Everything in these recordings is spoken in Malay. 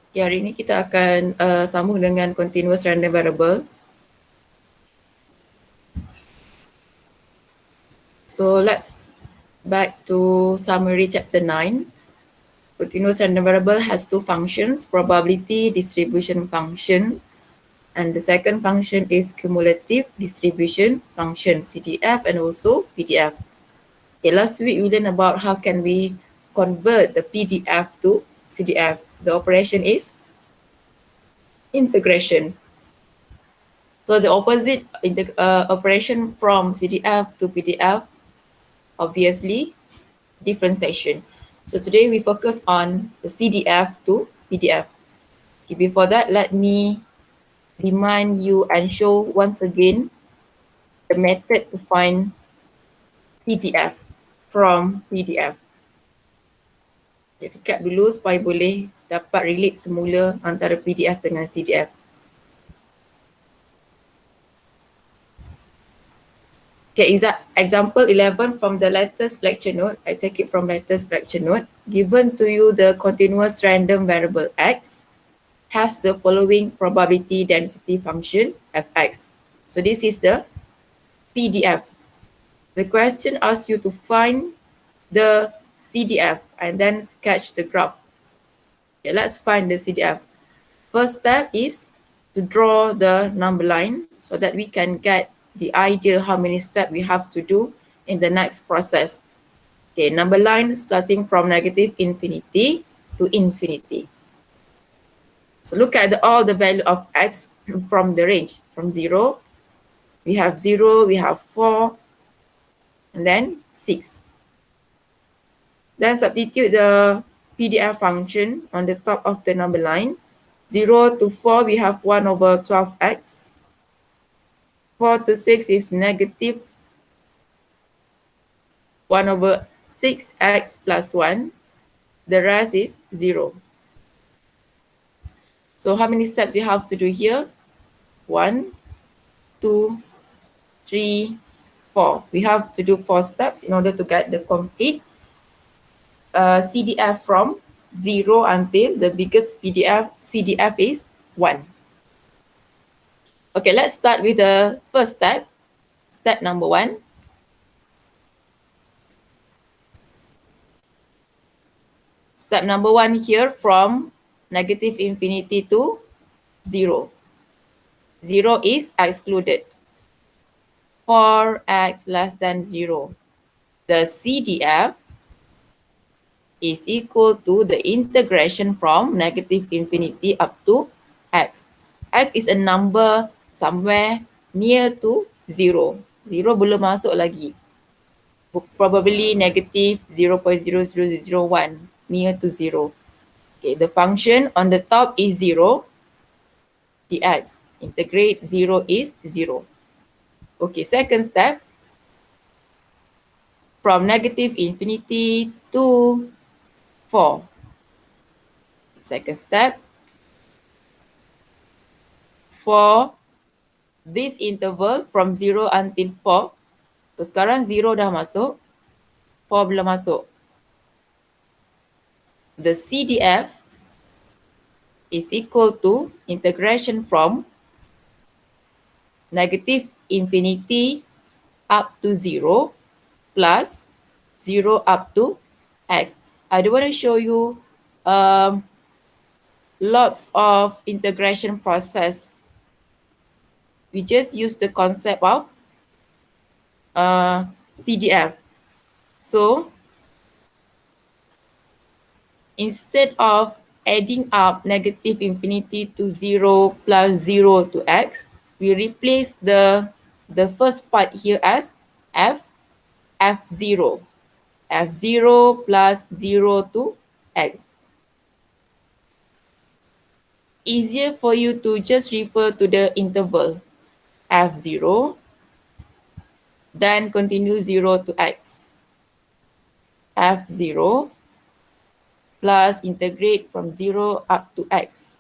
Okay, hari ini kita akan sambung dengan continuous random variable. So let's back to summary chapter 9. Continuous random variable has two functions, probability distribution function, and the second function is cumulative distribution function, CDF and also PDF. Okay, last week we learned about how can we convert the PDF to CDF. The operation is integration. So the opposite operation from CDF to PDF, obviously, differentiation. So today we focus on the CDF to PDF. Okay, before that, let me remind you and show once again the method to find CDF from PDF. Okay, recap dulu supaya boleh dapat relate semula antara PDF dengan CDF. Okay, example 11 from the latest lecture note. I take it from latest lecture note. Given to you the continuous random variable x has the following probability density function fx. So this is the PDF. The question asks you to find the CDF and then sketch the graph. Okay, let's find the CDF. First step is to draw the number line so that we can get the idea how many steps we have to do in the next process. Okay, number line starting from negative infinity to infinity. So look at all the value of x from the range, from 0. We have 0, we have 4, and then 6. Then substitute the PDF function on the top of the number line. 0 to 4, we have 1 over 12x. 4 to 6 is negative 1 over 6x plus 1. The rest is 0. So how many steps you have to do here? 1, 2, 3, 4. We have to do 4 steps in order to get the complete CDF from 0 until the biggest CDF is 1. Okay, let's start with the first step. Step number 1. Step number 1 here from negative infinity to 0. 0 is excluded. 4x less than 0. The CDF is equal to the integration from negative infinity up to x. X is a number somewhere near to 0. 0 belum masuk lagi. Probably negative 0.00001, near to 0. Okay, the function on the top is 0. Dx. Integrate 0 is 0. Okay, second step. From negative infinity to 4. Second step. For this interval from 0 until 4. So sekarang 0 dah masuk, 4 belum masuk. The CDF is equal to integration from negative infinity up to 0 plus 0 up to x. I don't want to show you lots of integration process. We just use the concept of CDF. So instead of adding up negative infinity to 0 plus 0 to x, we replace the first part here as f0. f0 plus 0 to x. Easier for you to just refer to the interval f0, then continue 0 to x. f0 plus integrate from 0 up to x.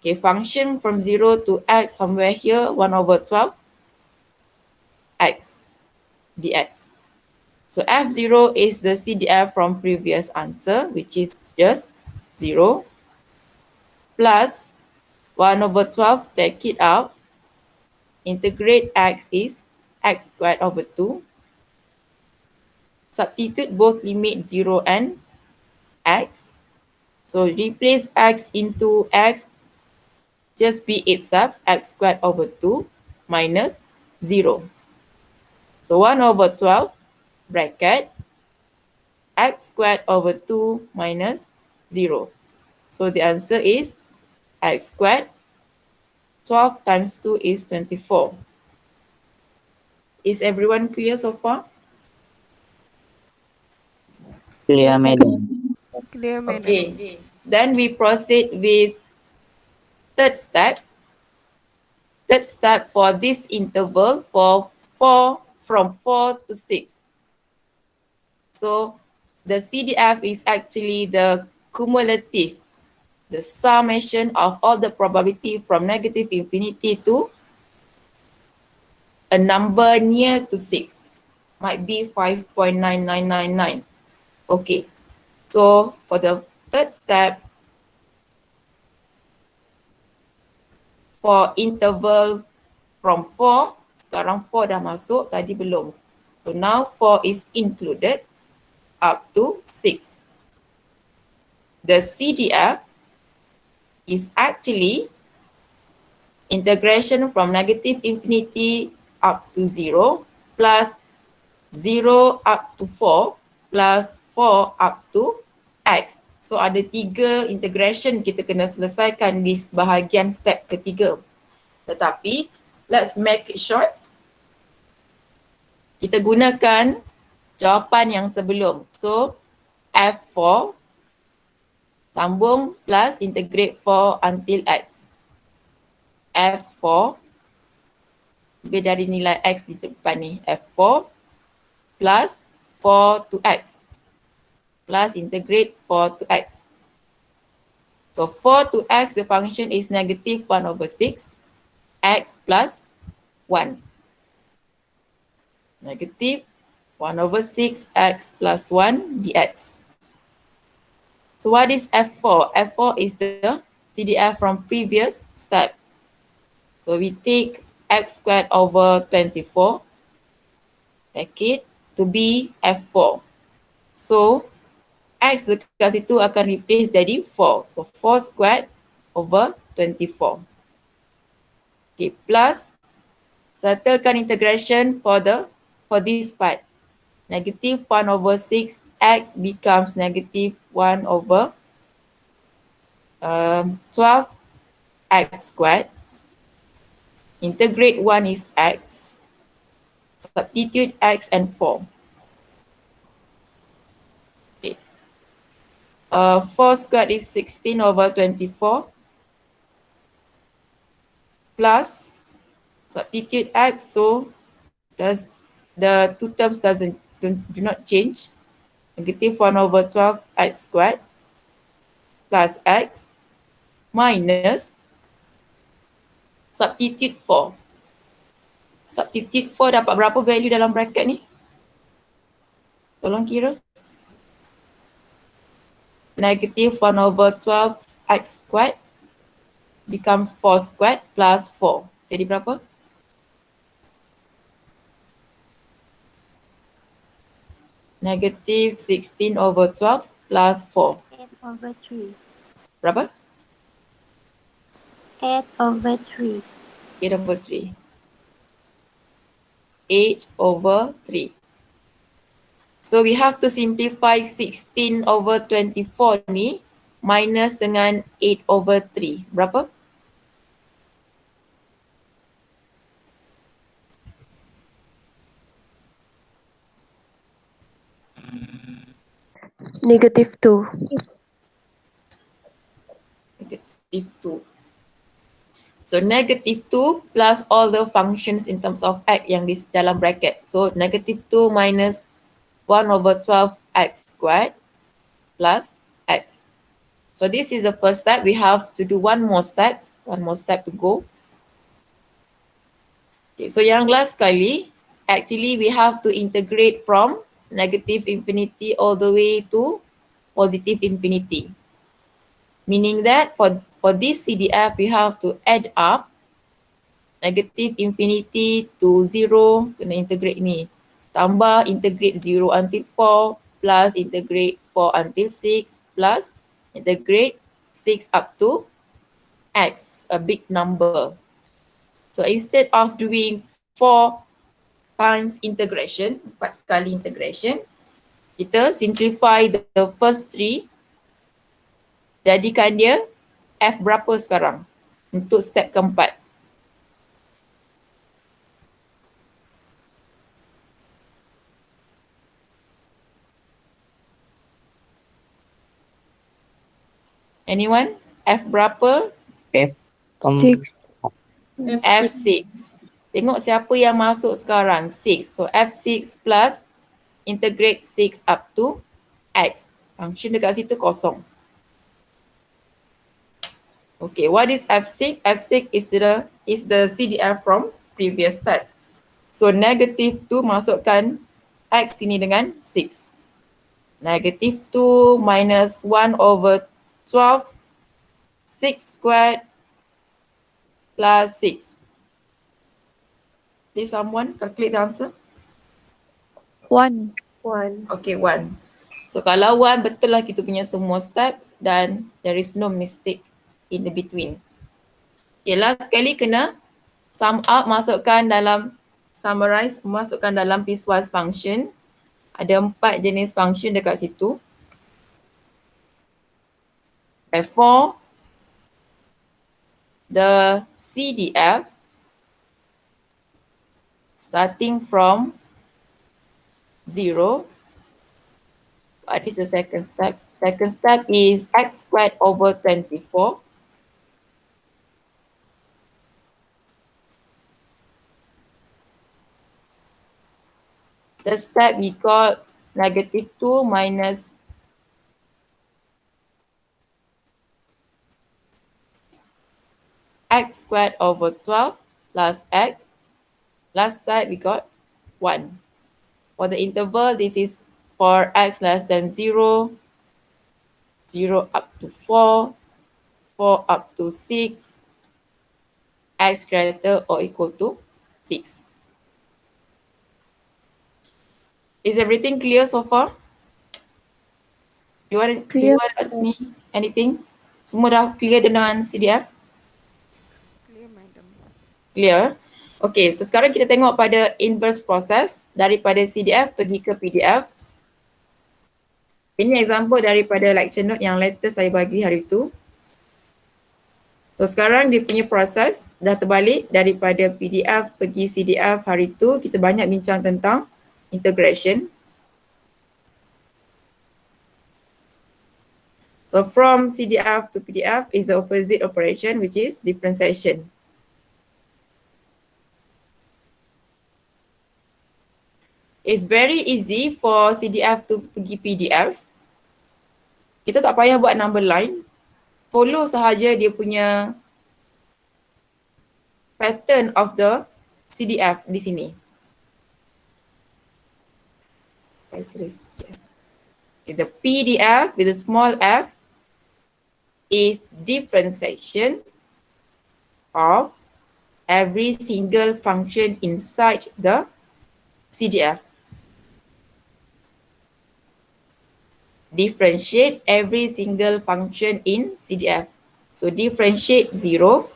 Okay, function from 0 to x somewhere here, 1 over 12 x dx. So f0 is the CDF from previous answer, which is just 0 plus 1 over 12, take it out. Integrate x is x squared over 2. Substitute both limit 0 and x. So replace x into x, just be itself, x squared over 2 minus 0. So 1 over 12 bracket x squared over 2 minus 0. So the answer is x squared. 12 times 2 is 24. Is everyone clear so far? Clear, madam. Clear, madam. Okay. Then we proceed with third step. Third step for this interval from 4 to 6. So the CDF is actually the cumulative, the summation of all the probability from negative infinity to a number near to 6. Might be 5.9999. Okay. So for the third step, for interval from 4, sekarang 4 dah masuk, tadi belum. So now 4 is included up to 6. The CDF is actually integration from negative infinity up to 0 plus 0 up to 4 plus 4 up to x. So ada 3 integration kita kena selesaikan di bahagian step ketiga. Tetapi let's make it short. Kita gunakan jawapan yang sebelum. So F4 sambung plus integrate 4 until x. F4 lebih dari nilai x di depan ni. F4 plus 4 to x plus integrate 4 to x. So 4 to x, the function is negative 1 over 6 x plus 1. Negative 1 over 6 x plus 1 dx. So what is F4? F4 is the CDF from previous step. So we take x squared over 24, take it to be F4. So x dekat situ akan replace jadi 4. So 4 squared over 24. Okay, plus settlekan integration for this part. Negative 1 over 6 x becomes negative 1 over 12 x squared. Integrate 1 is x. Substitute x and 4. Okay. 4 squared is 16 over 24 plus substitute x, so does the two terms do not change. Negative 1 over 12 x squared plus x minus substitute 4. Substitute 4 dapat berapa value dalam bracket ni? Tolong kira. Negative 1 over 12 x squared becomes 4 squared plus 4. Jadi berapa? Negative 16 over 12 plus 4. 8 over 3. Berapa? 8 over 3. 8 over 3. 8 over 3. So we have to simplify 16 over 24 ni minus dengan 8 over 3. Berapa? Negative 2. Negative 2. So negative 2 plus all the functions in terms of x yang di dalam bracket. So negative 2 minus 1 over 12 x squared plus x. So this is the first step. We have to do one more step to go. Okay, so yang last kali, actually we have to integrate from negative infinity all the way to positive infinity. Meaning that for this CDF, we have to add up negative infinity to 0, kena integrate ni. Tambah integrate 0 until 4 plus integrate 4 until 6 plus integrate 6 up to x, a big number. So instead of doing 4 times integration, 4 kali integration, kita simplify the first 3, jadikan dia f berapa sekarang untuk step keempat. Anyone? F berapa? F. 6. F6. Tengok siapa yang masuk sekarang. 6. So F6 plus integrate 6 up to x. Function dekat situ kosong. Okay, what is F6? F6 is the CDF from previous step. So negative 2 masukkan x sini dengan 6. Negative 2 minus 1 over 12, 6 squared plus 6. Please someone calculate the answer. 1. 1. Okay, 1. So kalau 1 betul lah kita punya semua steps dan there is no mistake in the between. Okay, last sekali kena sum up, masukkan dalam summarize, masukkan dalam piecewise function. Ada 4 jenis function dekat situ. Therefore, the CDF starting from 0. What is the second step? Second step is x squared over 24. The step we got negative 2 minus x squared over 12 plus x. Last step we got 1. For the interval, this is for x less than 0, 0 up to 4, 4 up to 6, x greater or equal to 6. Is everything clear so far? Do you want to ask me anything? Semua dah clear dengan CDF? Clear? Okay, so sekarang kita tengok pada inverse process daripada CDF pergi ke PDF. Ini example daripada lecture note yang latest saya bagi hari tu. So sekarang dia punya proses dah terbalik daripada PDF pergi CDF hari tu. Kita banyak bincang tentang integration. So from CDF to PDF is the opposite operation, which is differentiation. It's very easy for CDF to pergi PDF. Kita tak payah buat number line. Follow sahaja dia punya pattern of the CDF di sini. The PDF with a small f is differentiation of every single function inside the CDF. Differentiate every single function in CDF. So differentiate 0.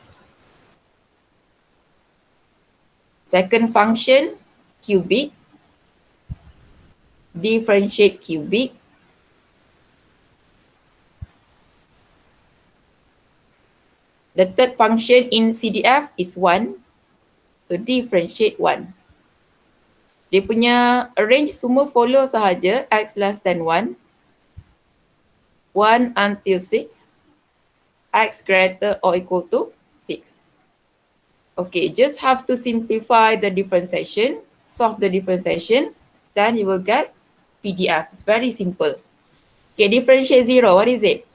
Second function, cubic. Differentiate cubic. The third function in CDF is 1. So differentiate 1. Dia punya range semua follow sahaja x less than 1. 1 until 6, x greater or equal to 6. Okay, just have to simplify the differentiation, solve the differentiation, then you will get PDF. It's very simple. Okay, differentiate 0, what is it?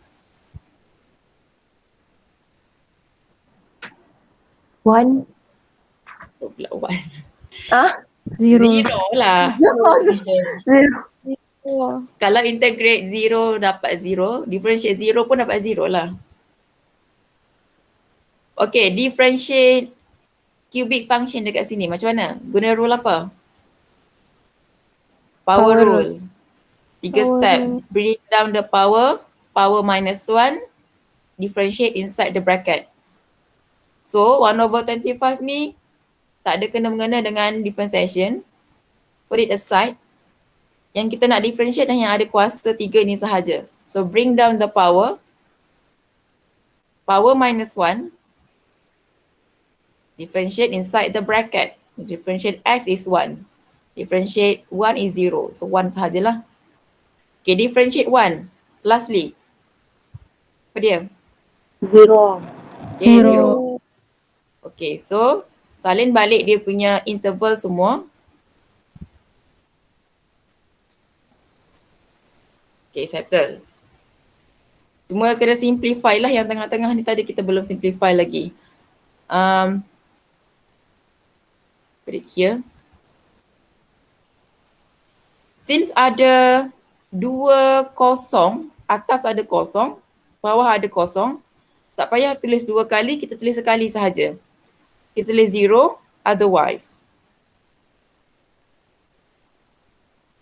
1. 1. Ah? 0. 0 lah. 0. Kalau integrate 0 dapat 0, differentiate 0 pun dapat 0 lah. Okay, differentiate cubic function dekat sini. Macam mana? Guna rule apa? Power Power rule. 3 Power step. rule. Bring down the power. Power minus 1. Differentiate inside the bracket. So 1/25 ni tak ada kena-mengena dengan differentiation. Put it aside. Yang kita nak differentiate dan yang ada kuasa 3 ni sahaja. So bring down the power. Power minus 1. Differentiate inside the bracket. Differentiate x is 1. Differentiate 1 is 0. So 1 sahajalah. Okay, differentiate 1. Lastly. Apa dia? Zero. Okay, Zero. 0. Okay, so salin balik dia punya interval semua. Okay, settle. Cuma kena simplify lah, yang tengah-tengah ni tadi kita belum simplify lagi. Put it here. Since ada 2 kosong, atas ada kosong, bawah ada kosong, tak payah tulis 2 kali, kita tulis sekali sahaja. Kita tulis 0, otherwise.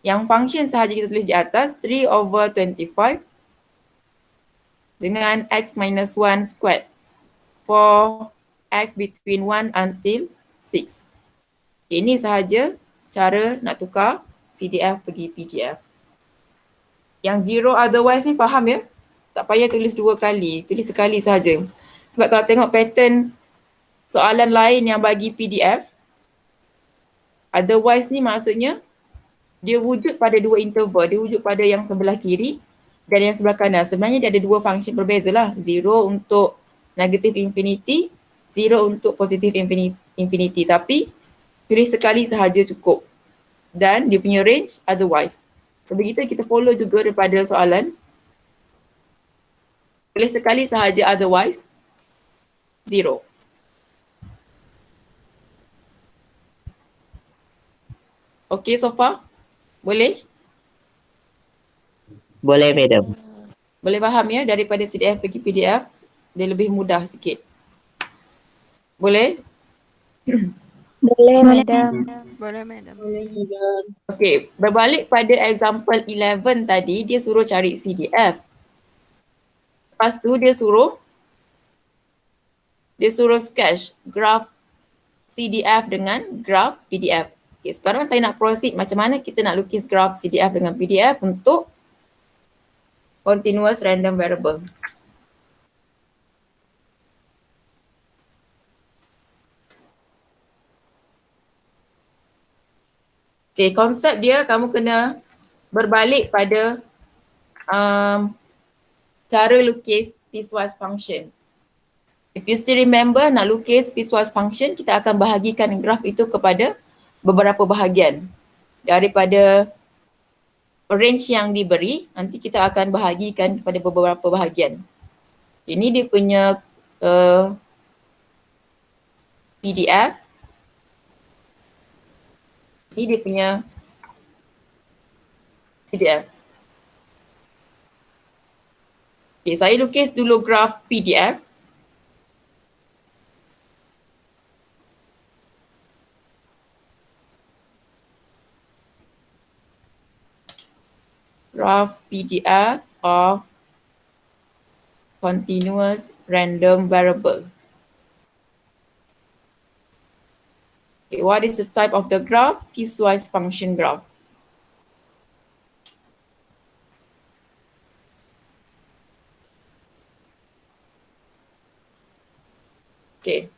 Yang function sahaja kita tulis di atas, 3/25 dengan x minus 1 squared for x between 1 until 6. Ini sahaja cara nak tukar CDF pergi PDF. Yang 0 otherwise ni faham ya? Tak payah tulis 2 kali, tulis sekali sahaja. Sebab kalau tengok pattern soalan lain yang bagi PDF, otherwise ni maksudnya dia wujud pada 2 interval, dia wujud pada yang sebelah kiri dan yang sebelah kanan. Sebenarnya dia ada 2 function berbeza lah. 0 untuk negative infinity, 0 untuk positive infinity. Tapi tulis sekali sahaja cukup. Dan dia punya range otherwise. So begitu kita follow juga daripada soalan. Tulis sekali sahaja otherwise, 0. Okay so far? Boleh? Boleh, madam. Boleh faham ya, daripada CDF pergi PDF, dia lebih mudah sikit. Boleh? Boleh, madam. Boleh, madam. Okay, berbalik pada example 11 tadi, dia suruh cari CDF. Lepas tu dia suruh sketch graf CDF dengan graf PDF. Okay, sekarang saya nak proceed macam mana kita nak lukis graf CDF dengan PDF untuk continuous random variable. Okay, konsep dia kamu kena berbalik pada cara lukis piecewise function. If you still remember, nak lukis piecewise function, kita akan bahagikan graf itu kepada beberapa bahagian. Daripada range yang diberi, nanti kita akan bahagikan kepada beberapa bahagian. Ini dia punya PDF. Ini dia punya CDF. Okay, saya lukis dulu graf PDF. Graph PDF of continuous random variable. Okay, what is the type of the graph? Piecewise function graph. Okay.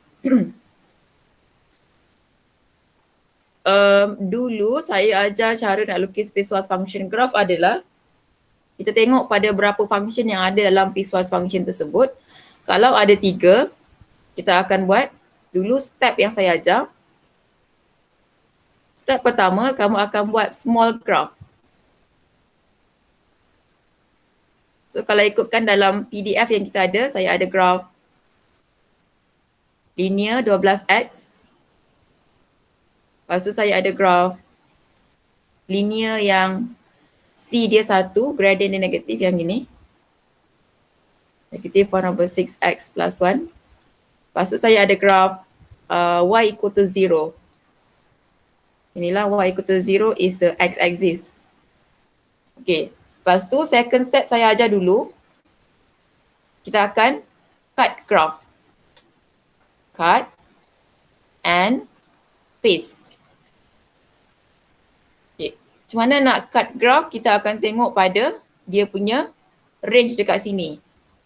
Dulu saya ajar cara nak lukis piecewise function graph adalah kita tengok pada berapa function yang ada dalam piecewise function tersebut. Kalau ada 3, kita akan buat dulu step yang saya ajar. Step pertama, kamu akan buat small graph. So kalau ikutkan dalam PDF yang kita ada, saya ada graph linear 12x. Lepas tu saya ada graf linear yang C dia 1, gradient dia negatif yang ini. Negative 1/6x plus 1. Lepas tu saya ada graf y equal to 0. Inilah y equal to 0 is the x-axis. Okay. Lepas tu second step saya ajar dulu. Kita akan cut graph. Cut and paste. Okay. Macam mana nak cut graph? Kita akan tengok pada dia punya range dekat sini.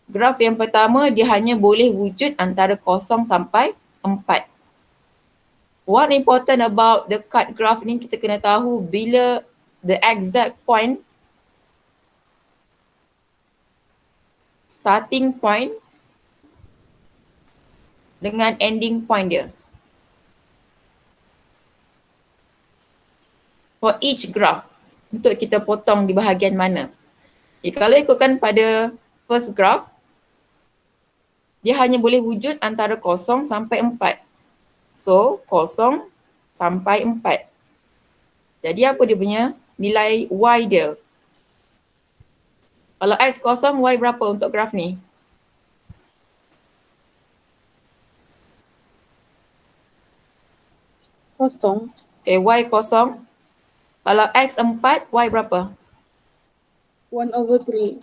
Graf yang pertama dia hanya boleh wujud antara 0 sampai 4. What important about the cut graph ni, kita kena tahu bila the exact point, starting point dengan ending point dia. For each graph, untuk kita potong di bahagian mana. Okay, kalau ikutkan pada first graph, dia hanya boleh wujud antara 0 sampai 4. So, 0 sampai 4. Jadi apa dia punya nilai y dia? Kalau x kosong, y berapa untuk graf ni? Kosong. Okay, y kosong. Kalau x 4, y berapa? 1/3.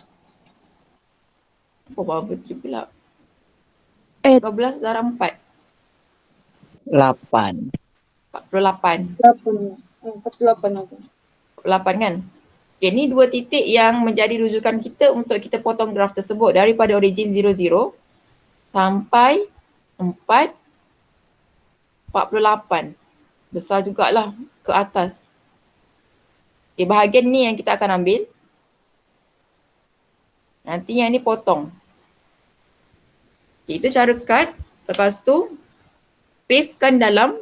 Apa berapa 3 pula? 8. 12 darab 4. 8. 48. 48 aku. 48 kan? Okay, ni dua titik yang menjadi rujukan kita untuk kita potong graf tersebut daripada origin 00 sampai 4, 48. Besar jugalah ke atas. Okay, bahagian ni yang kita akan ambil. Nanti yang ni potong. Okay, itu cara cut. Lepas tu, pastekan dalam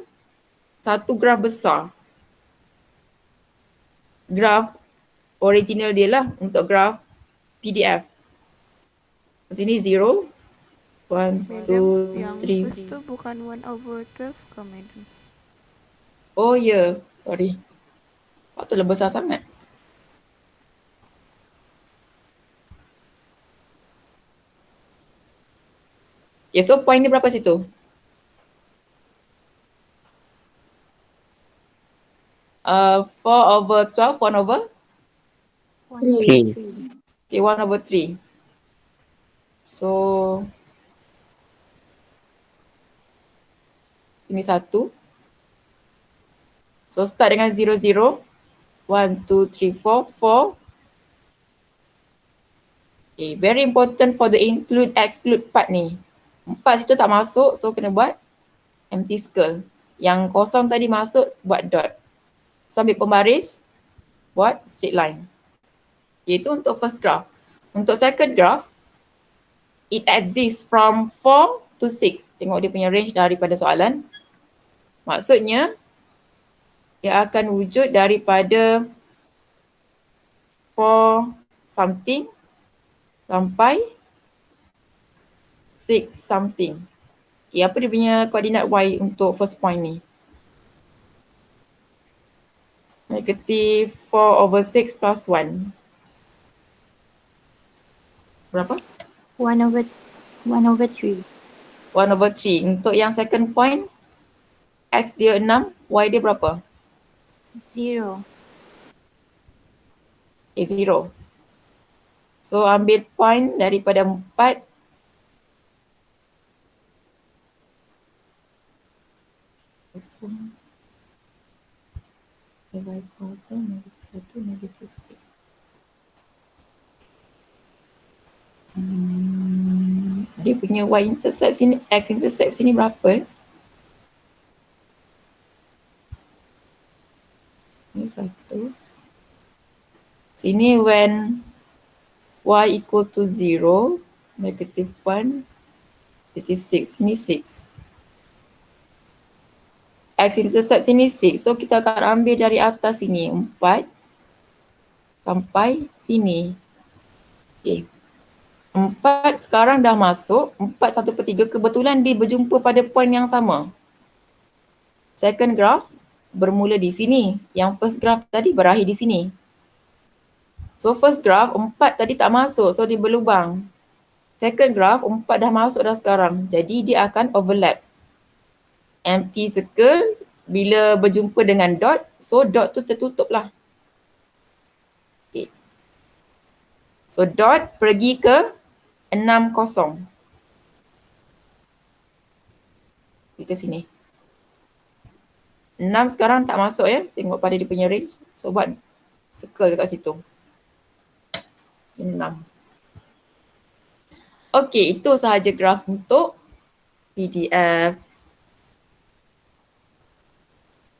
satu graf besar. Graf original dia lah untuk graf PDF. Sini 0, 1, 2, Yang 3. first tu bukan 1/12 ke madam? Oh ya, yeah. Sorry. Waktu lah besar sangat. Okay, so point ni berapa situ? Uh, 4/12, 1/3. 1/3. Okay, 1/3. So, sini 1. So, start dengan 0, 0. 1, 2, 3, 4, 4. Okay, very important for the include, exclude part ni. 4 situ tak masuk, so kena buat empty circle. Yang kosong tadi masuk, buat dot. So, ambil pembaris, buat straight line. Okay, itu untuk first graph. Untuk second graph, it exists from 4 to 6. Tengok dia punya range daripada soalan. Maksudnya, dia akan wujud daripada 4 something sampai 6 something. Okay, apa dia punya koordinat y untuk first point ni? Negative 4/6 plus 1. Berapa? 1/3. 1/3. Untuk yang second point, x dia 6, y dia berapa? 0. Okay, 0. So, ambil point daripada 4. Kosong. Divide kosong, -1, -6. Dia punya y-intercept sini, x-intercept sini berapa? Ini 1. Sini when y equal to 0, -1, -6. Sini 6. X-intercept sini 6. So, kita akan ambil dari atas sini 4 sampai sini. Okay. 4 sekarang dah masuk, 4 1/3 kebetulan dia berjumpa pada point yang sama. Second graph bermula di sini. Yang first graph tadi berakhir di sini. So first graph 4 tadi tak masuk, so dia berlubang. Second graph, 4 dah masuk dah sekarang. Jadi dia akan overlap. Empty circle, bila berjumpa dengan dot, so dot tu tertutup lah. Okay. So dot pergi ke 6, 0. Pergi ke sini. 6 sekarang tak masuk ya. Tengok pada dia punya range. So buat circle dekat situ. 6. Okey, itu sahaja graf untuk PDF.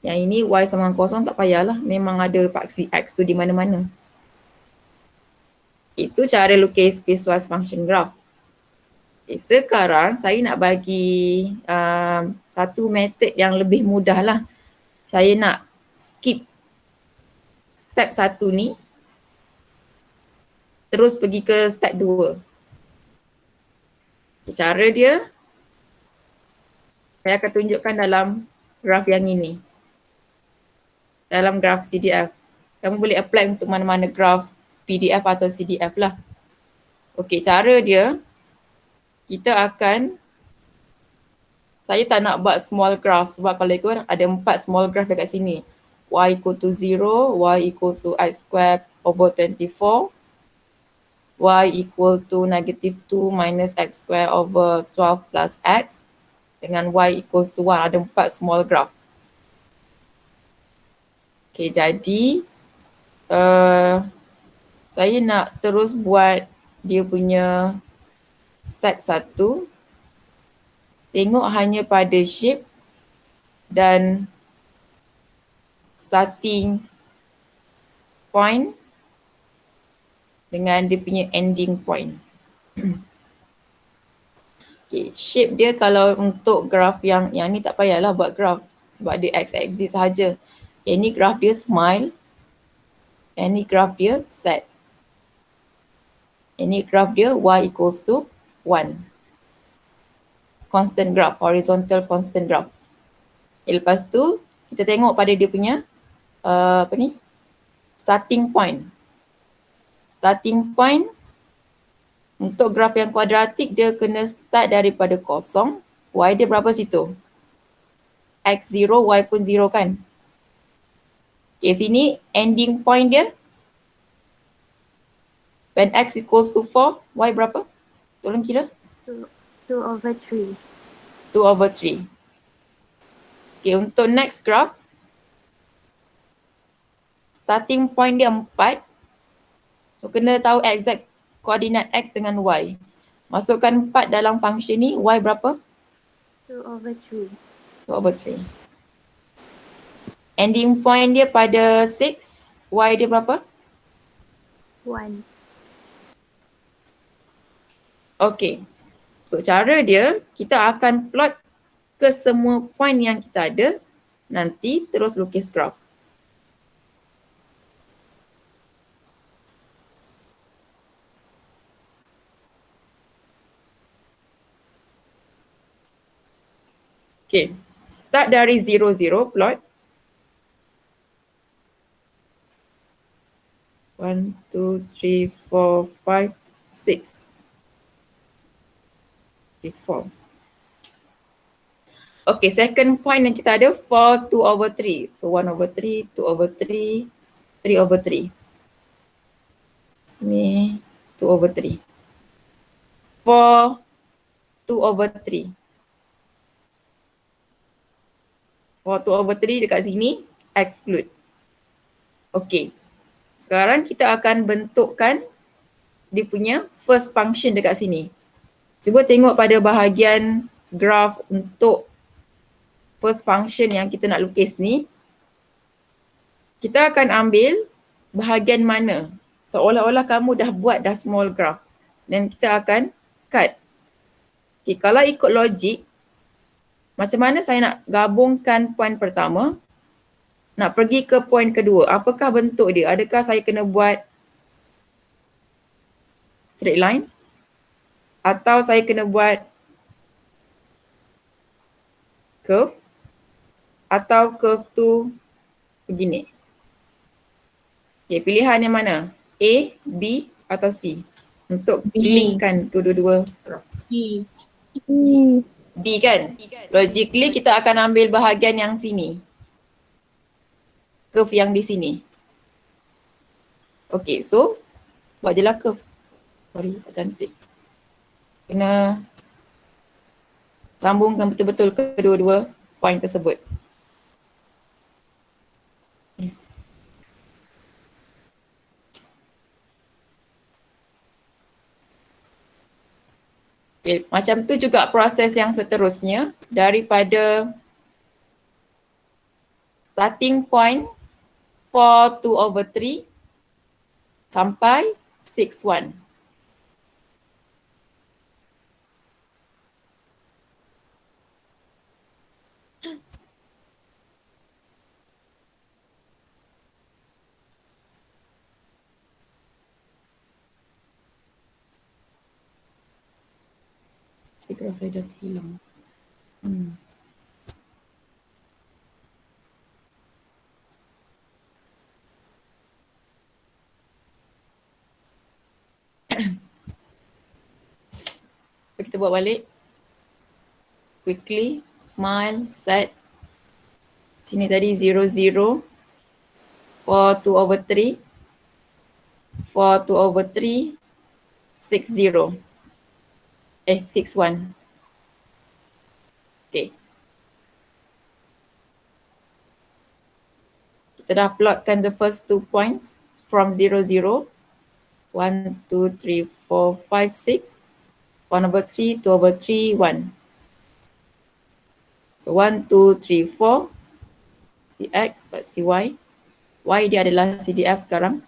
Yang ini Y sama 0 tak payahlah. Memang ada paksi X tu di mana-mana. Itu cara lukis piecewise function graph. Okay, sekarang saya nak bagi satu method yang lebih mudah lah. Saya nak skip step 1 ni. Terus pergi ke step 2. Okay, cara dia, saya akan tunjukkan dalam graf yang ini. Dalam graf CDF. Kamu boleh apply untuk mana-mana graf PDF atau CDF lah. Okey, cara dia, kita akan, saya tak nak buat small graph sebab kalau ikut ada 4 small graph dekat sini. Y equal to 0, Y equals to X squared over 24, Y equal to negative 2 minus X squared over 12 plus X, dengan Y equals to 1, ada 4 small graph. Okay, jadi saya nak terus buat dia punya step 1. Tengok hanya pada shape dan starting point dengan dia punya ending point. Okay, shape dia kalau untuk graf yang ni tak payahlah buat graf sebab dia x-axis sahaja. Okay, ni graf dia smile. And ni graf dia set. Ini graf dia Y equals to 1. Constant graph, horizontal constant graph. Lepas tu, kita tengok pada dia punya starting point. Starting point untuk graf yang kuadratik, dia kena start daripada 0. Y dia berapa situ? X 0, Y pun 0 kan? Okay, sini ending point dia. When X equals to 4, Y berapa? Tolong kira. 2/3. 2/3. Okay, untuk next graph, starting point dia 4. So, kena tahu exact koordinat X dengan Y. Masukkan 4 dalam function ni, Y berapa? 2/3. 2/3. Ending point dia pada 6, Y dia berapa? 1. Okay. So, cara dia, kita akan plot ke semua point yang kita ada, nanti terus lukis graf. Okay, start dari 0, 0, plot. 1, 2, 3, 4, 5, 6. Okay, 4. Okay, second point yang kita ada 4, 2/3. So 1/3, 2/3, 3/3. Sini 2/3. 4, 2/3. 4, 2/3 dekat sini, exclude. Okay. Sekarang kita akan bentukkan dia punya first function dekat sini. Cuba tengok pada bahagian graph untuk first function yang kita nak lukis ni. Kita akan ambil bahagian mana. Seolah-olah kamu dah buat dah small graph. Dan kita akan cut. Okay, kalau ikut logik, macam mana saya nak gabungkan point pertama, nak pergi ke point kedua. Apakah bentuk dia? Adakah saya kena buat straight line? Atau saya kena buat curve? Atau curve tu begini? Okay, pilihan yang mana? A, B atau C? untuk linkkan dua-dua graph. B. B kan? Logically kita akan ambil bahagian yang sini. Curve yang di sini. Okay, so buat je lah curve. Sorry, tak cantik. Kena sambungkan betul-betul kedua-dua point tersebut. Okay, macam tu juga proses yang seterusnya daripada starting point 4/2/3 sampai 6/1. Saya rasa saya dah hilang. Kita buat balik. Quickly, smile, set. Sini tadi 0, 0. 4/2/3. 4/2/3. 6, 0. 6/1. Okay. Kita dah plotkan the first 2 points from 0, 0. 1, 2, 3, 4, 5, 6. 1/3, 2/3, 1. So 1, 2, 3, 4. CX but CY. Y dia adalah CDF sekarang.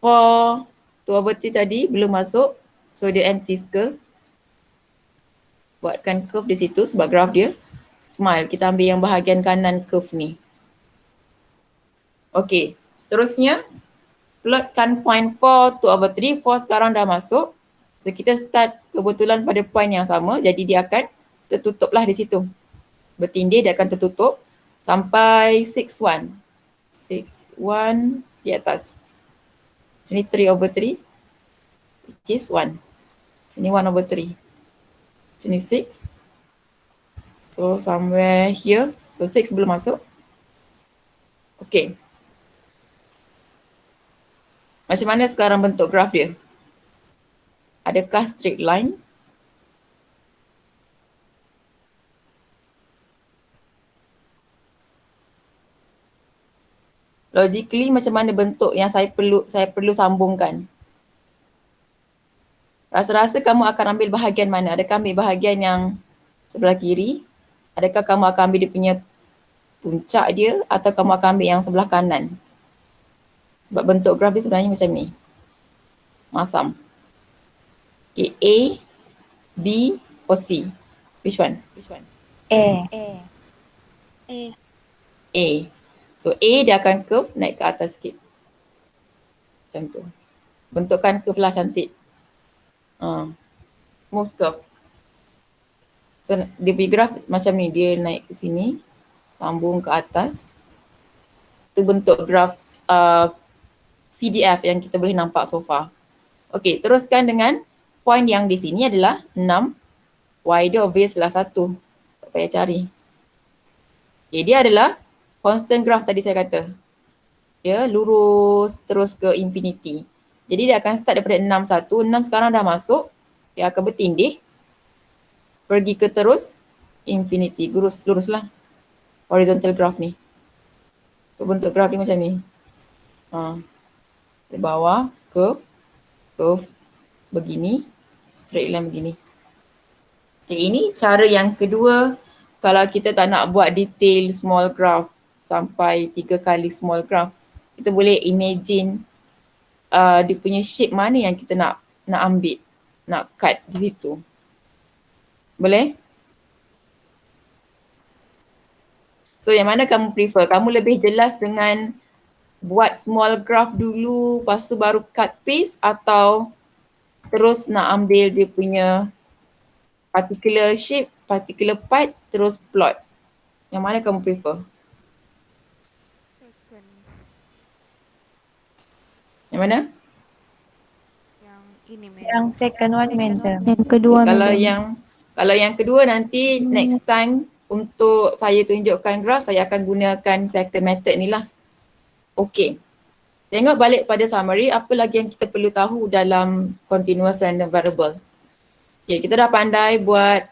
4, 2/3 tadi belum masuk. So dia empty circle. Buatkan curve di situ sebab graf dia. Smile. Kita ambil yang bahagian kanan curve ni. Okay. Seterusnya. Plotkan point 4/2/3. 4 sekarang dah masuk. So kita start kebetulan pada point yang sama. Jadi dia akan tertutuplah di situ. Bertindih dia akan tertutup. Sampai 6/1. 6/1 di atas. Sini 3/3. Which is 1. Sini 1/3. Sini 6. So somewhere here. So 6 belum masuk. Okay. Macam mana sekarang bentuk graf dia? Adakah straight line? Logically macam mana bentuk yang saya perlu sambungkan? Rasa-rasa kamu akan ambil bahagian mana? Adakah ambil bahagian yang sebelah kiri? Adakah kamu akan ambil dia punya puncak dia atau kamu akan ambil yang sebelah kanan? Sebab bentuk graf dia sebenarnya macam ni. Masam. Okay, A, B or C? Which one? A. A. So A dia akan curve naik ke atas sikit. Macam tu. Bentukkan curve lah cantik. Move curve. So dia punya graf macam ni. Dia naik ke sini. Sambung ke atas. Itu bentuk graf CDF yang kita boleh nampak so far. Okay, teruskan dengan point yang di sini adalah 6. Y dia obvious lah 1. Tak payah cari. Okay, dia adalah constant graph tadi saya kata. Dia lurus terus ke infinity. Jadi dia akan start daripada 6, 1. 6 sekarang dah masuk. Dia akan bertindih. Pergi ke terus infinity. Lurus lah. Horizontal graph ni. So bentuk graph dia macam ni. Dari bawah, curve, begini, straight line begini. Okay, ini cara yang kedua kalau kita tak nak buat detail small graph sampai 3 kali small graph, kita boleh imagine dia punya shape mana yang kita nak ambil, nak cut di situ. Boleh? So yang mana kamu prefer? Kamu lebih jelas dengan buat small graph dulu, lepas tu baru cut paste atau terus nak ambil dia punya particular shape, particular part, terus plot? Yang mana kamu prefer? Second. Yang mana? Ini, Madam. Yang second one, madam. Yang kedua, Kalau Madam. yang kedua nanti next time untuk saya tunjukkan graf, saya akan gunakan second method ni lah. Okey. Tengok balik pada summary, apa lagi yang kita perlu tahu dalam continuous random variable. Okay, kita dah pandai buat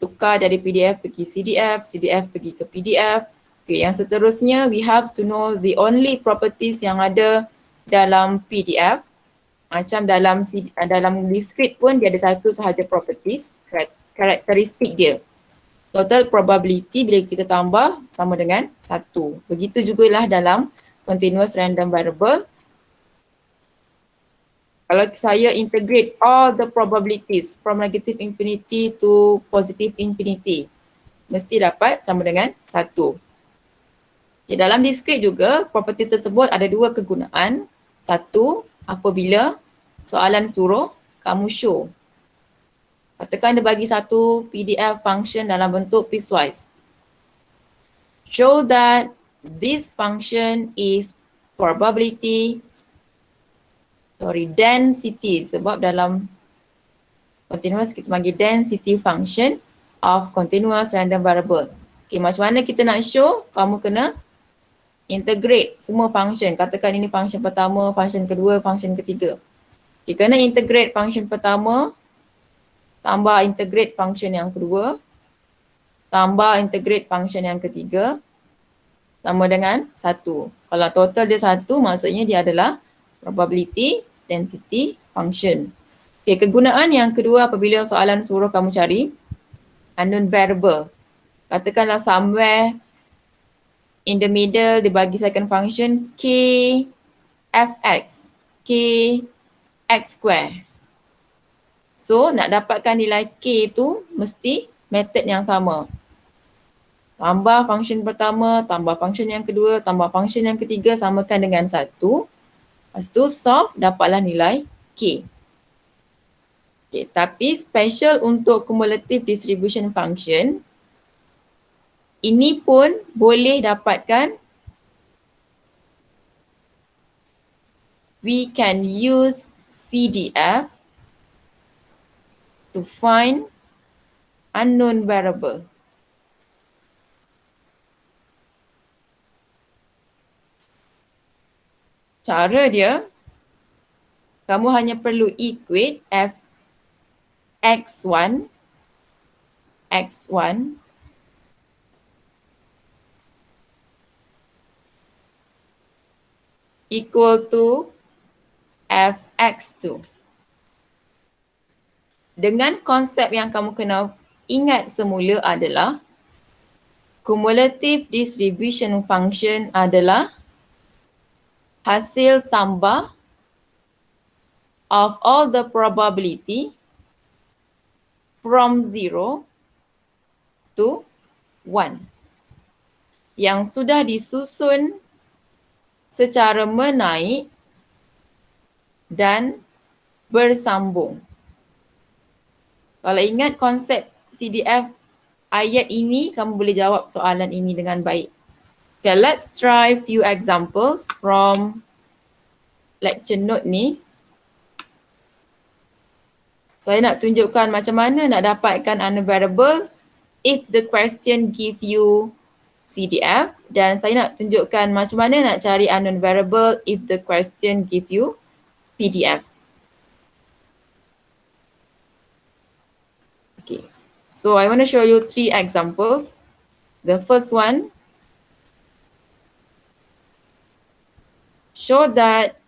tukar dari PDF pergi CDF, CDF pergi ke PDF. Okay, yang seterusnya we have to know the only properties yang ada dalam PDF. Macam dalam discrete pun dia ada satu sahaja properties, karakteristik dia. Total probability bila kita tambah sama dengan 1. Begitu jugalah dalam continuous random variable. Kalau saya integrate all the probabilities from negative infinity to positive infinity, mesti dapat sama dengan 1. Okay, dalam discrete juga, property tersebut ada dua kegunaan. Satu, apabila soalan suruh kamu show. Katakan dia bagi satu PDF function dalam bentuk piecewise. Show that this function is density, sebab dalam continuous kita panggil density function of continuous random variable. Okay, macam mana kita nak show? Kamu kena integrate semua function. Katakan ini function pertama, function kedua, function ketiga. Okay, kena integrate function pertama, tambah integrate function yang kedua, tambah integrate function yang ketiga, sama dengan 1. Kalau total dia 1, maksudnya dia adalah probability density function. Okay, kegunaan yang kedua apabila soalan suruh kamu cari unknown variable. Katakanlah somewhere in the middle dia bagi second function k fx, k x square. So nak dapatkan nilai k tu mesti method yang sama. Tambah function pertama, tambah function yang kedua, tambah function yang ketiga samakan dengan 1. Lepas tu solve dapatlah nilai k. Okay, tapi special untuk cumulative distribution function, ini pun boleh dapatkan, we can use CDF to find unknown variable. Cara dia, kamu hanya perlu equate f x1 equal to fx2. Dengan konsep yang kamu kena ingat semula adalah cumulative distribution function adalah hasil tambah of all the probability from 0 to 1 yang sudah disusun secara menaik dan bersambung. Kalau ingat konsep CDF ayat ini, kamu boleh jawab soalan ini dengan baik. Okay, let's try few examples from lecture note ni. Saya nak tunjukkan macam mana nak dapatkan unknown variable if the question give you CDF, dan saya nak tunjukkan macam mana nak cari unknown variable if the question give you PDF. Okay, so I want to show you 3 examples. The first one, show that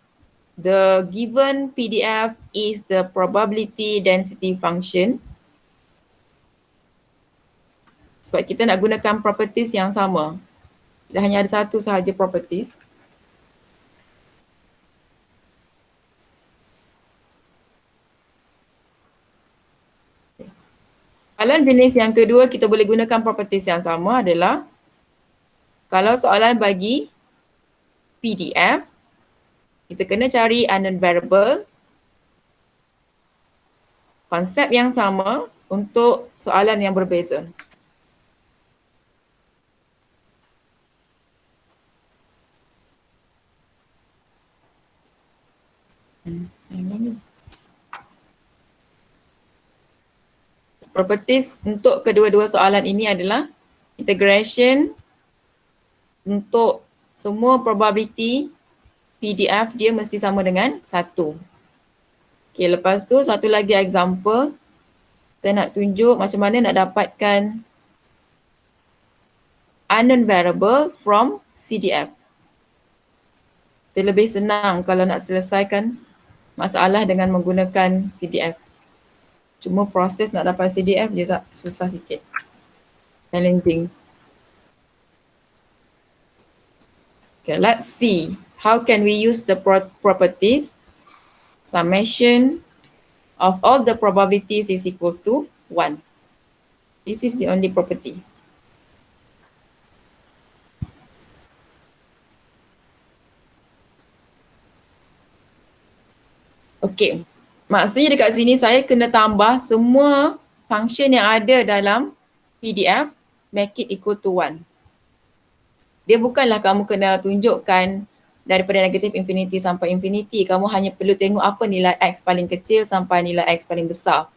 the given PDF is the probability density function. Sebab kita nak gunakan properties yang sama. Kita hanya ada satu sahaja properties. Soalan jenis yang kedua kita boleh gunakan properties yang sama adalah kalau soalan bagi PDF, kita kena cari unknown variable. Konsep yang sama untuk soalan yang berbeza. Properties untuk kedua-dua soalan ini adalah integration untuk semua probability PDF dia mesti sama dengan 1. Okay, lepas tu satu lagi example. Kita nak tunjuk macam mana nak dapatkan unknown variable from CDF. Dia lebih senang kalau nak selesaikan masalah dengan menggunakan CDF. Cuma proses nak dapat CDF je susah sikit. Challenging. Okay, let's see. How can we use the properties? Summation of all the probabilities is equals to 1. This is the only property. Okay, maksudnya dekat sini saya kena tambah semua function yang ada dalam PDF, make it equal to 1. Dia bukanlah kamu kena tunjukkan daripada negatif infinity sampai infinity. Kamu hanya perlu tengok apa nilai X paling kecil sampai nilai X paling besar.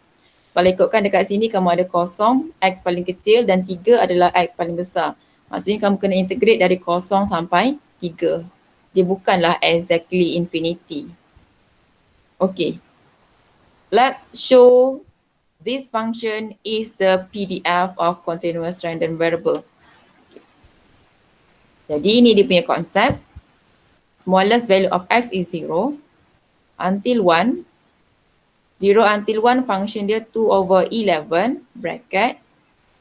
Kalau ikutkan dekat sini kamu ada kosong, X paling kecil dan 3 adalah X paling besar. Maksudnya kamu kena integrate dari kosong sampai 3. Dia bukanlah exactly infinity. Okay. Let's show this function is the PDF of continuous random variable. Jadi ini dia punya konsep. Smallest value of X is 0 until 1. 0 until 1 function dia 2/11 bracket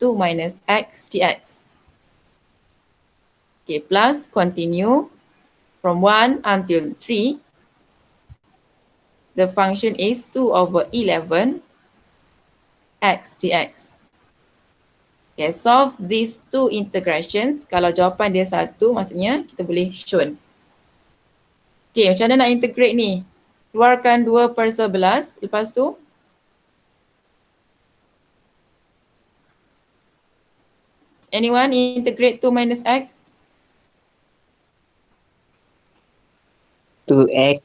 2 minus X dx. Okay, plus continue from 1 until 3. The function is 2/11 X dx. Okay, solve these two integrations. Kalau jawapan dia 1, maksudnya kita boleh shown. Okay, macam mana nak integrate ni? Keluarkan 2/11, lepas tu anyone integrate 2 minus X? 2x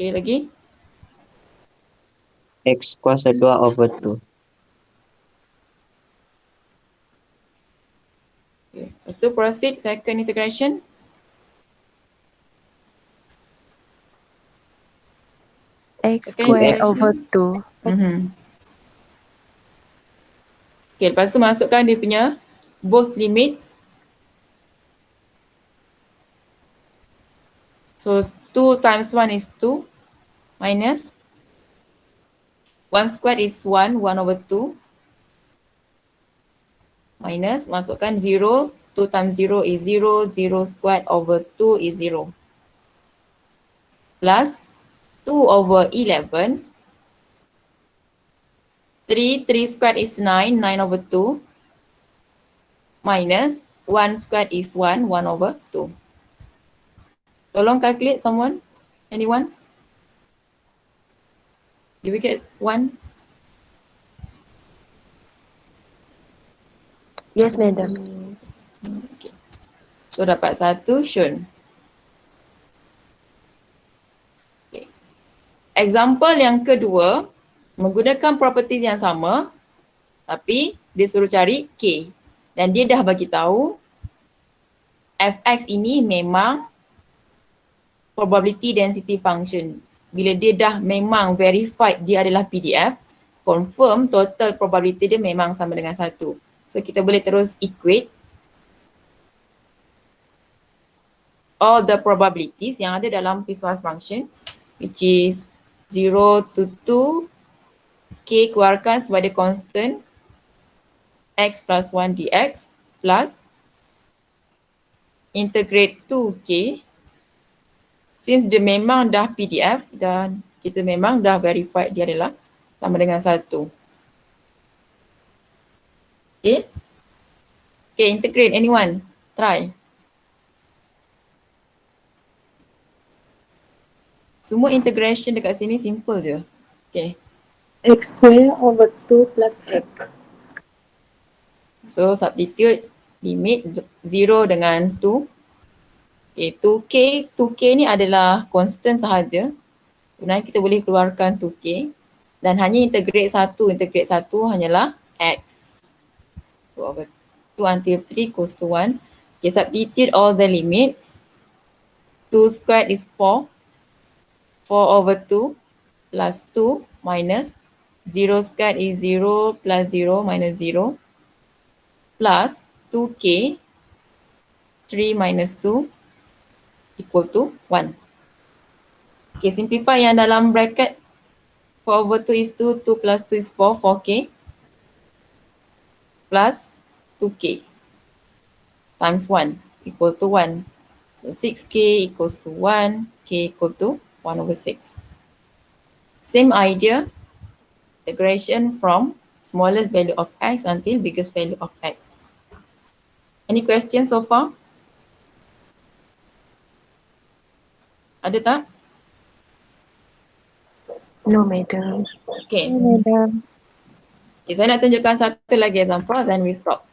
Okay, lagi? x kuasa 2/2. Okay. Lepas tu proceed second integration. X Okay, square integration. over 2. Okay, lepas tu masukkan dia punya both limits. So 2 times 1 is 2 minus 1 squared is 1, 1/2 minus masukkan 0, 2 times 0 is 0, 0 squared over 2 is 0 plus 2/11. 3 squared is 9, 9/2 minus 1 squared is 1, 1/2. Tolong calculate someone, anyone? Did we get 1? Yes, madam. Okay. So dapat 1 shown. Okay. Example yang kedua, menggunakan property yang sama tapi dia suruh cari K dan dia dah bagi tahu fx ini memang probability density function. Bila dia dah memang verified dia adalah PDF, confirm total probability dia memang sama dengan 1. So kita boleh terus equate all the probabilities yang ada dalam piecewise function, which is 0 to 2, K keluarkan sebagai constant X plus 1 dx plus integrate 2K. Since dia memang dah PDF dan kita memang dah verified dia adalah sama dengan 1. Okay. Okay, integrate anyone. Try. Semua integration dekat sini simple je. Okay. X square over 2 plus X. So substitute limit 0 dengan 2. Okay, 2K ni adalah constant sahaja. Sebenarnya kita boleh keluarkan 2K. Dan hanya integrate satu hanyalah x. 2 over 2 until 3 equals to 1. Okay, substitute all the limits. 2 squared is 4. 4 over 2 plus 2 minus 0 squared is 0 plus 0 minus 0 plus 2k 3 minus 2 equal to 1. Okay, simplify yang dalam bracket 4 over 2 is 2, 2 plus 2 is 4, 4k plus 2k times 1 equal to 1. So 6k equals to 1, k equal to 1 over 6. Same idea, integration from smallest value of x until biggest value of x. Any questions so far? Ada tak? No, madam. Okay. Madam. Okay, saya nak tunjukkan satu lagi example then we stop.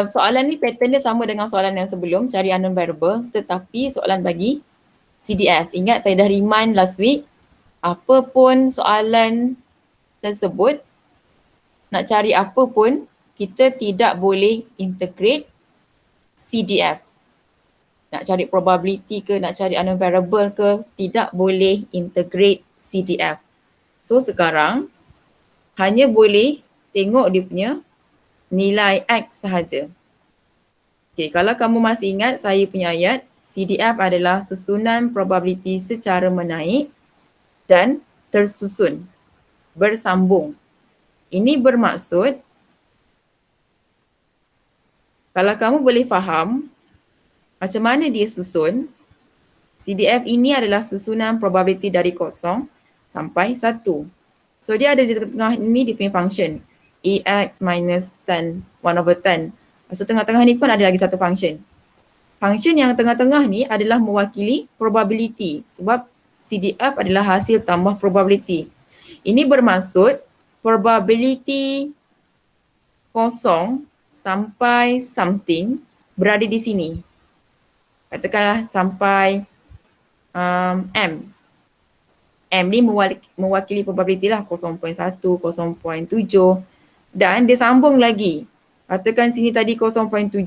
Soalan ni pattern dia sama dengan soalan yang sebelum, cari unknown variable, tetapi soalan bagi CDF. Ingat saya dah remind last week, apa pun soalan tersebut, nak cari apa pun, kita tidak boleh integrate CDF. Nak cari probability ke, nak cari unknown variable ke, tidak boleh integrate CDF. So sekarang, hanya boleh tengok dia punya nilai X sahaja. Okay, kalau kamu masih ingat saya punya ayat, CDF adalah susunan probability secara menaik dan tersusun, bersambung. Ini bermaksud, kalau kamu boleh faham macam mana dia susun, CDF ini adalah susunan probability dari 0 sampai 1. So dia ada di tengah ini dia punya function. AX minus 10, 1 over 10. So tengah-tengah ni pun ada lagi satu function. Function yang tengah-tengah ni adalah mewakili probability sebab CDF adalah hasil tambah probability. Ini bermaksud probability 0 sampai something berada di sini. Katakanlah sampai M. M ni mewakili probability lah 0.1, 0.7 dan dia sambung lagi. Katakan sini tadi 0.7.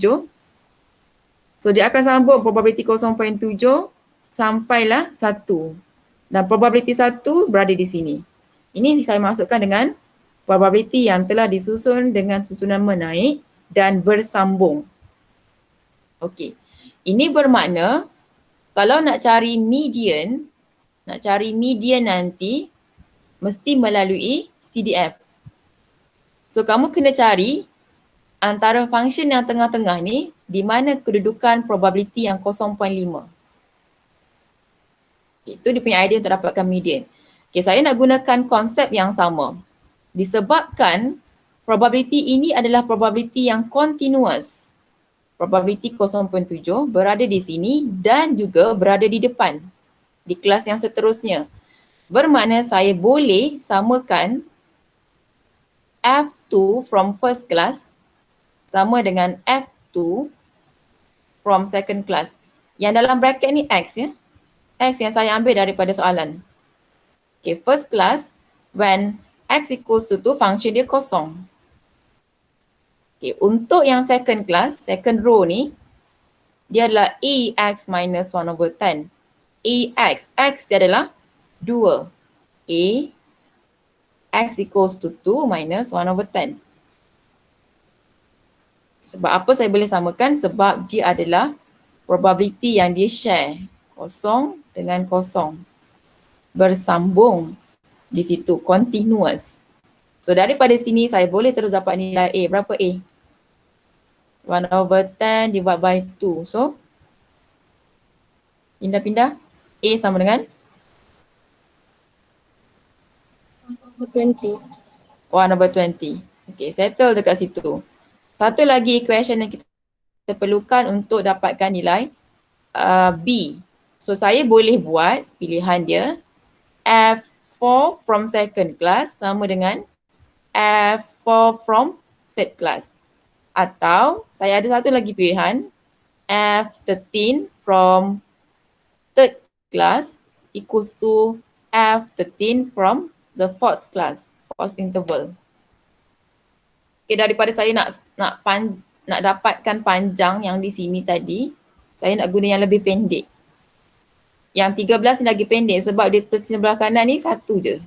So dia akan sambung probability 0.7 sampailah 1. Dan probability 1 berada di sini. Ini saya masukkan dengan probability yang telah disusun dengan susunan menaik dan bersambung. Okey. Ini bermakna kalau nak cari median nanti mesti melalui CDF. So kamu kena cari antara function yang tengah-tengah ni di mana kedudukan probability yang 0.5. Itu dia punya idea untuk dapatkan median. Okay, saya nak gunakan konsep yang sama. Disebabkan probability ini adalah probability yang continuous. Probability 0.7 berada di sini dan juga berada di depan di kelas yang seterusnya. Bermakna saya boleh samakan F2 from first class sama dengan F2 from second class. Yang dalam bracket ni X ya. X yang saya ambil daripada soalan. Okay, first class when X equals to 2, function dia kosong. Okay, untuk yang second class, second row ni, dia adalah AX minus 1 over 10. AX, X dia adalah 2. A, X equals to 2 minus 1 over 10. Sebab apa saya boleh samakan? Sebab dia adalah probability yang dia share. 0 dengan 0. Bersambung di situ, continuous. So daripada sini saya boleh terus dapat nilai A. Berapa A? 1 over 10 divided by 2. So, pindah-pindah. A sama dengan? 20. 1 over 20. Okay, settle dekat situ. Satu lagi equation yang kita perlukan untuk dapatkan nilai B. So, saya boleh buat pilihan dia F4 from second class sama dengan F4 from third class. Atau saya ada satu lagi pilihan F13 from third class equals to F13 from the fourth interval. Okay, daripada saya nak dapatkan panjang yang di sini tadi, saya nak guna yang lebih pendek. Yang 13 ni lagi pendek sebab dia sebelah kanan ni satu je.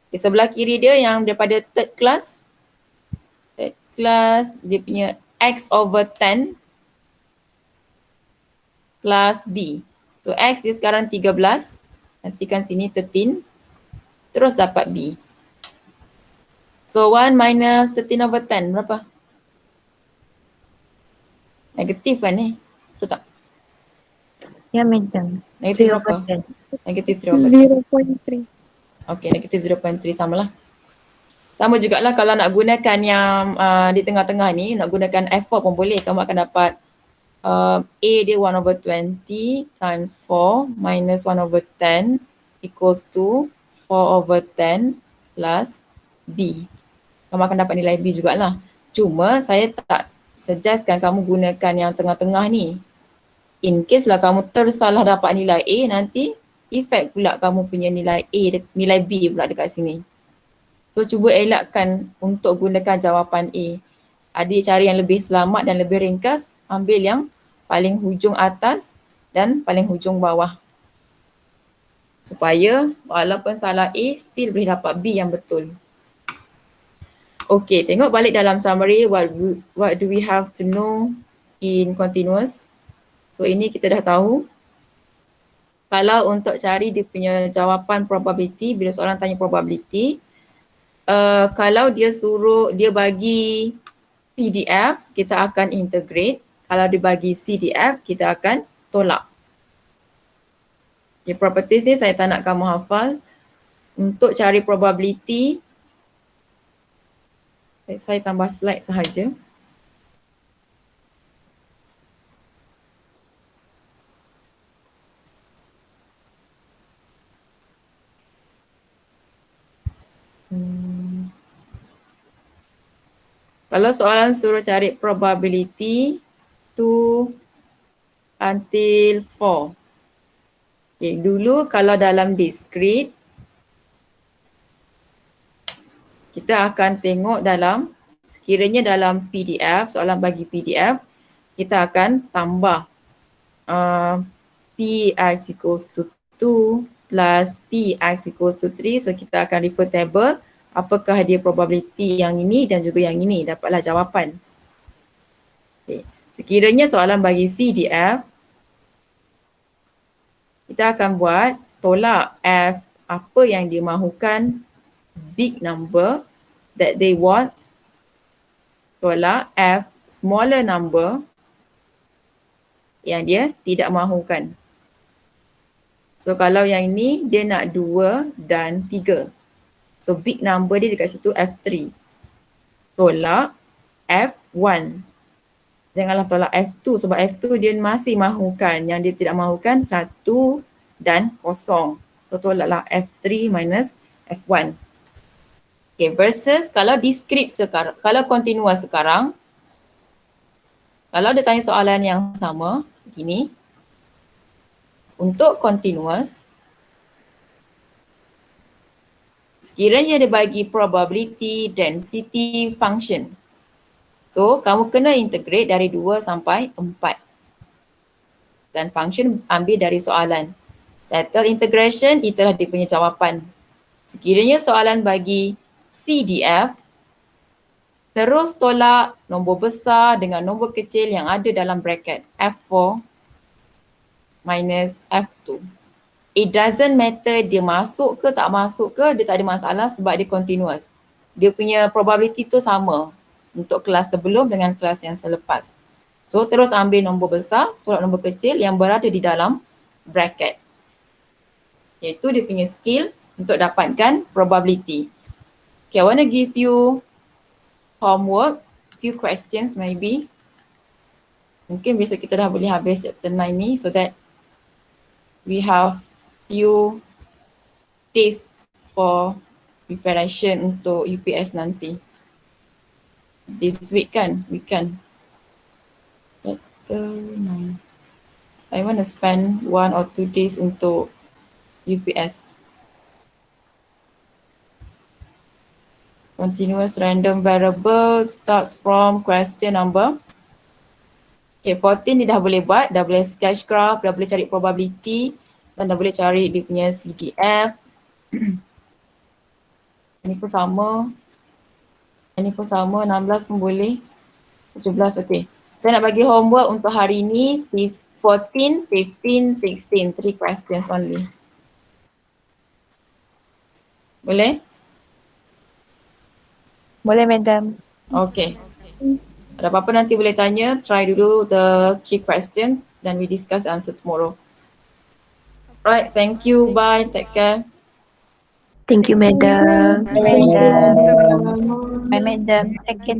Di sebelah kiri dia yang daripada third class dia punya X over 10 plus B. So X dia sekarang 13, nantikan sini 13, terus dapat B. So 1 minus 13 over 10 berapa? Negatif kan ni? Betul tak? Ya, madam. Negatif 3 berapa? over 10. Negatif 3 over 10. 0.3. Okay, negatif 0.3 samalah. Sama jugalah kalau nak gunakan yang di tengah-tengah ni, nak gunakan F4 pun boleh. Kamu akan dapat A dia 1 over 20 times 4 minus 1 over 10 equals to 4 over 10 plus B. Kamu akan dapat nilai B jugalah. Cuma saya tak suggestkan kamu gunakan yang tengah-tengah ni. In case lah kamu tersalah dapat nilai A, nanti efek pula kamu punya nilai A, nilai B pula dekat sini. So cuba elakkan untuk gunakan jawapan A. Ada cara yang lebih selamat dan lebih ringkas, ambil yang paling hujung atas dan paling hujung bawah. Supaya walaupun salah A, still boleh dapat B yang betul. Okay, tengok balik dalam summary, what do we have to know in continuous. So ini kita dah tahu. Kalau untuk cari dia punya jawapan probability, bila seorang tanya probability, kalau dia bagi PDF, kita akan integrate. Kalau dia bagi CDF, kita akan tolak. Okay, properties ni saya tak nak kamu hafal. Untuk cari probability, saya tambah slide sahaja. Kalau soalan suruh cari probability 2 until 4. Okay, dulu kalau dalam discrete, kita akan tengok sekiranya dalam PDF, soalan bagi PDF, kita akan tambah Px equals to 2 plus Px equals to 3. So kita akan refer table, apakah dia probability yang ini dan juga yang ini, dapatlah jawapan. Okay. Sekiranya soalan bagi CDF, kita akan buat tolak F apa yang dia mahukan, big number that they want, tolak F smaller number yang dia tidak mahukan. So kalau yang ini dia nak 2 dan 3. So big number dia dekat situ F3. Tolak F1. Janganlah tolak F2 sebab F2 dia masih mahukan. Yang dia tidak mahukan 1 dan 0. So tolaklah F3 minus F1. Okay, versus kalau discrete sekarang, kalau continuous sekarang, kalau dia tanya soalan yang sama, begini. Untuk continuous, sekiranya dia bagi probability density function. So, kamu kena integrate dari 2 sampai 4. Dan function ambil dari soalan. Settle integration, itulah dia punya jawapan. Sekiranya soalan bagi CDF, terus tolak nombor besar dengan nombor kecil yang ada dalam bracket. F4 minus F2. It doesn't matter dia masuk ke tak masuk ke, dia tak ada masalah sebab dia continuous. Dia punya probability tu sama untuk kelas sebelum dengan kelas yang selepas. So terus ambil nombor besar, tolak nombor kecil yang berada di dalam bracket. Iaitu dia punya skill untuk dapatkan probability. Okay, I want to give you homework, few questions maybe. Mungkin besok kita dah boleh habis chapter 9 ni so that we have few days for preparation untuk UPS nanti. This week kan, weekend. Chapter 9. I want to spend 1 or 2 days untuk UPS. Continuous random variable starts from question number. Okay, 14 dia dah boleh buat, dah boleh sketch graph, dah boleh cari probability dan dah boleh cari dia punya CDF. Ini pun sama. Ini pun sama, 16 pun boleh. 17, okay. Saya nak bagi homework untuk hari ni 14, 15, 16, 3 questions only. Boleh? Boleh, madam. Okay. Ada apa-apa nanti boleh tanya, try dulu the 3 questions then we discuss answer tomorrow. Right, thank you, bye, take care. Thank you, madam. Madam. My madam. Second